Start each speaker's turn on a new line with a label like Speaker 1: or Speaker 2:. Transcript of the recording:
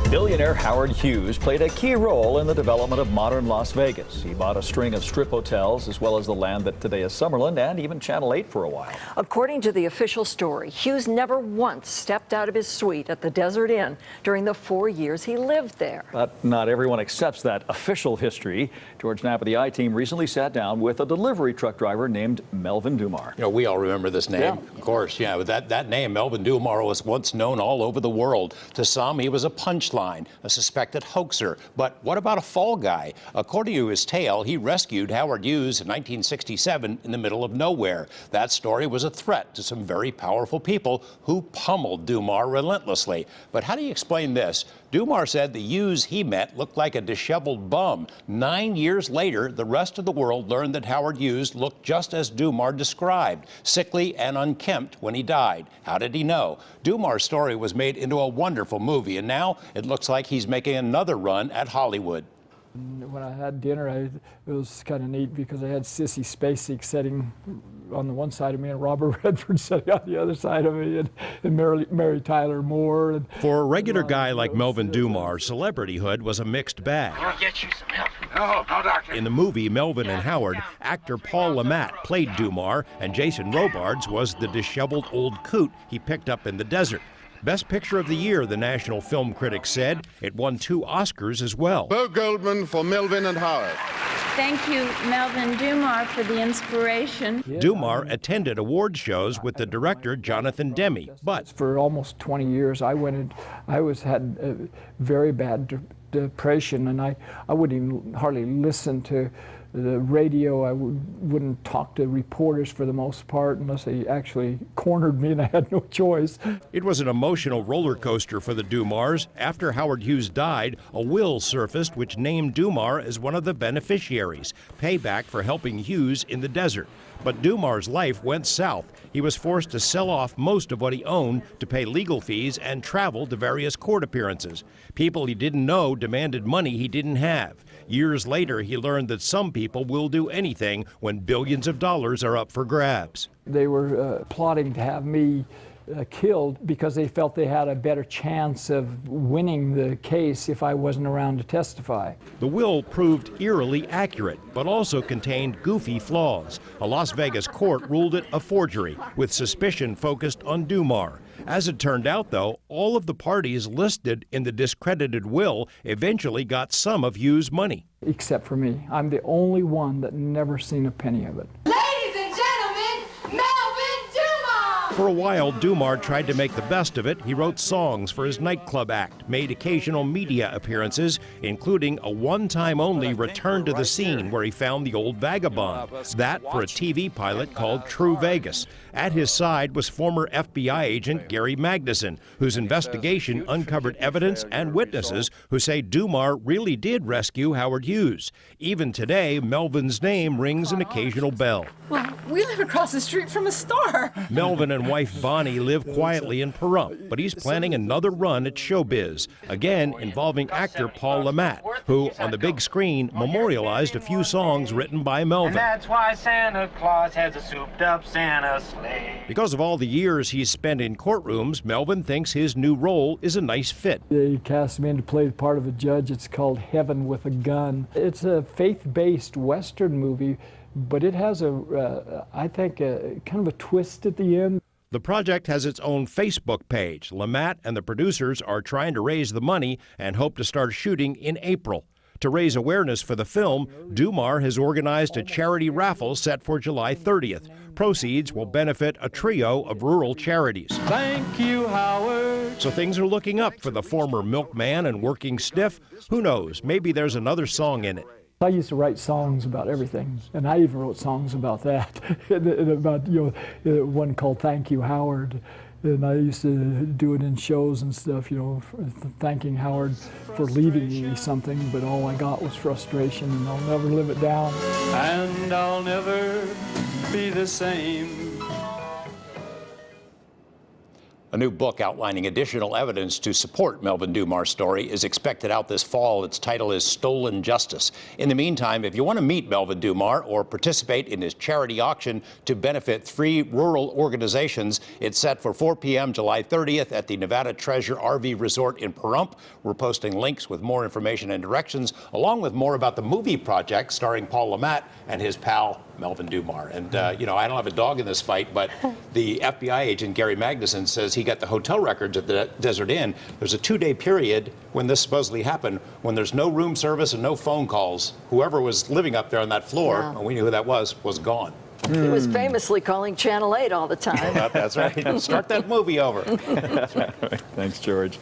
Speaker 1: Billionaire Howard Hughes played a key role in the development of modern Las Vegas. He bought a string of strip hotels, as well as the land that today is Summerlin, and even Channel 8 for a while.
Speaker 2: According to the official story, Hughes never once stepped out of his suite at the Desert Inn during the 4 years he lived there.
Speaker 1: But not everyone accepts that official history. George Knapp of the I-Team recently sat down with a delivery truck driver named Melvin Dumar.
Speaker 3: You know, we all remember this name, of course. Yeah, but that name, Melvin Dumar, was once known all over the world. To some, he was a punchline, a suspected hoaxer. But what about a fall guy? According to his tale, he rescued Howard Hughes in 1967 in the middle of nowhere. That story was a threat to some very powerful people who pummeled Dumar relentlessly. But how do you explain this? Dumar said the Hughes he met looked like a disheveled bum. 9 years later, the rest of the world learned that Howard Hughes looked just as Dumar described, sickly and unkempt when he died. How did he know? Dumar's story was made into a wonderful movie, and now it looks like he's making another run at Hollywood.
Speaker 4: When I had dinner, it was kind of neat because I had Sissy Spacek sitting on the one side of me and Robert Redford sitting on the other side of me, and Mary Tyler Moore. And
Speaker 5: for a regular guy like Melvin Dumar, celebrityhood was a mixed bag.
Speaker 6: I'll get you some help. No, doctor.
Speaker 5: In the movie Melvin and Howard, actor Paul Lamont played Dumar, and Jason Robards was the disheveled old coot he picked up in the desert. Best Picture of the Year, the National Film Critics said. It won 2 Oscars as well.
Speaker 7: Bo Goldman for Melvin and Howard.
Speaker 8: Thank you, Melvin Dumar, for the inspiration.
Speaker 5: Dumar attended award shows with the director Jonathan Demme, but
Speaker 4: for almost 20 years, I had a very bad depression, and I wouldn't even hardly listen to the radio. I wouldn't talk to reporters for the most part unless they actually cornered me and I had no choice.
Speaker 5: It was an emotional roller coaster for the Dumars. After Howard Hughes died, a will surfaced which named Dumar as one of the beneficiaries, payback for helping Hughes in the desert. But Dumar's life went south. He was forced to sell off most of what he owned to pay legal fees and travel to various court appearances. People he didn't know demanded money he didn't have. Years later, he learned that some people will do anything when billions of dollars are up for grabs.
Speaker 4: They were plotting to have me killed because they felt they had a better chance of winning the case if I wasn't around to testify.
Speaker 5: The will proved eerily accurate, but also contained goofy flaws. A Las Vegas court ruled it a forgery, with suspicion focused on Dumar. As it turned out, though, all of the parties listed in the discredited will eventually got some of Hughes' money.
Speaker 4: Except for me. I'm the only one that never seen a penny of it.
Speaker 5: For a while, Dumar tried to make the best of it. He wrote songs for his nightclub act, made occasional media appearances, including a one-time-only return to the scene where he found the old vagabond. That for a TV pilot called True Vegas. At his side was former FBI agent Gary Magnuson, whose investigation uncovered evidence and witnesses who say Dumar really did rescue Howard Hughes. Even today, Melvin's name rings an occasional bell.
Speaker 9: Well, we live across the street from a star.
Speaker 5: Melvin and wife Bonnie live quietly in Pahrump, but he's planning another run at showbiz, again involving actor Paul Lamont, who, on the big screen, memorialized a few songs written by Melvin.
Speaker 6: And that's why Santa Claus has a souped-up Santa sleigh.
Speaker 5: Because of all the years he's spent in courtrooms, Melvin thinks his new role is a nice fit.
Speaker 4: They cast me in to play the part of a judge. It's called Heaven with a Gun. It's a faith-based Western movie, but it has I think, kind of a twist at the end.
Speaker 5: The project has its own Facebook page. Lamont and the producers are trying to raise the money and hope to start shooting in April. To raise awareness for the film, Dumar has organized a charity raffle set for July 30th. Proceeds will benefit a trio of rural charities.
Speaker 4: Thank you, Howard.
Speaker 5: So things are looking up for the former milkman and working stiff. Who knows, maybe there's another song in it.
Speaker 4: I used to write songs about everything, and I even wrote songs about that, and about, one called Thank You, Howard. And I used to do it in shows and stuff, thanking Howard for leaving me something, but all I got was frustration, and I'll never live it down.
Speaker 10: And I'll never be the same.
Speaker 3: A new book outlining additional evidence to support Melvin Dumar's story is expected out this fall. Its title is Stolen Justice. In the meantime, if you want to meet Melvin Dumar or participate in his charity auction to benefit 3 rural organizations, it's set for 4 p.m. July 30th at the Nevada Treasure RV Resort in Pahrump. We're posting links with more information and directions, along with more about the movie project starring Paul Lamont and his pal Melvin Dumar. And, you know, I don't have a dog in this fight, but the FBI agent Gary Magnuson says he got the hotel records at the Desert Inn. There's a 2-day period when this supposedly happened, when there's no room service and no phone calls. Whoever was living up there on that floor, and we knew who that was gone.
Speaker 2: He was famously calling Channel 8 all the time.
Speaker 3: That's right. Start that movie over.
Speaker 1: That's right. Thanks, George.